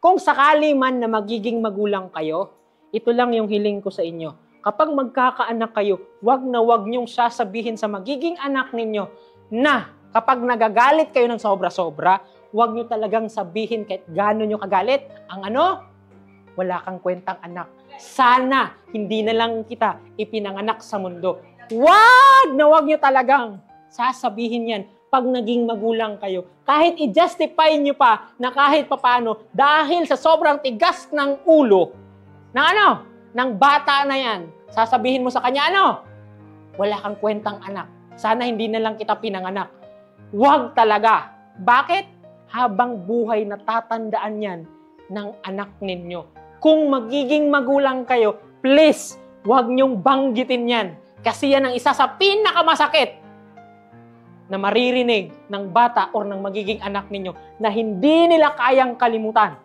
Kung sakali man na magiging magulang kayo, ito lang yung hiling ko sa inyo. Kapag magkakaanak kayo, wag na wag niyong sasabihin sa magiging anak ninyo na kapag nagagalit kayo ng sobra-sobra, wag niyo talagang sabihin kahit gaano niyo kagalit. Ang ano? Wala kang kwentang anak. Sana hindi na lang kita ipinanganak sa mundo. Wag na wag niyo talagang sasabihin yan pag naging magulang kayo. Kahit i-justify niyo pa na kahit papano dahil sa sobrang tigas ng ulo ng bata na yan, sasabihin mo sa kanya, wala kang kwentang anak. Sana hindi na lang kita pinanganak. Wag talaga. Bakit? Habang buhay natatandaan yan ng anak ninyo. Kung magiging magulang kayo, please, wag niyong banggitin yan. Kasi yan ang isa sa pinakamasakit na maririnig ng bata o ng magiging anak ninyo na hindi nila kayang kalimutan.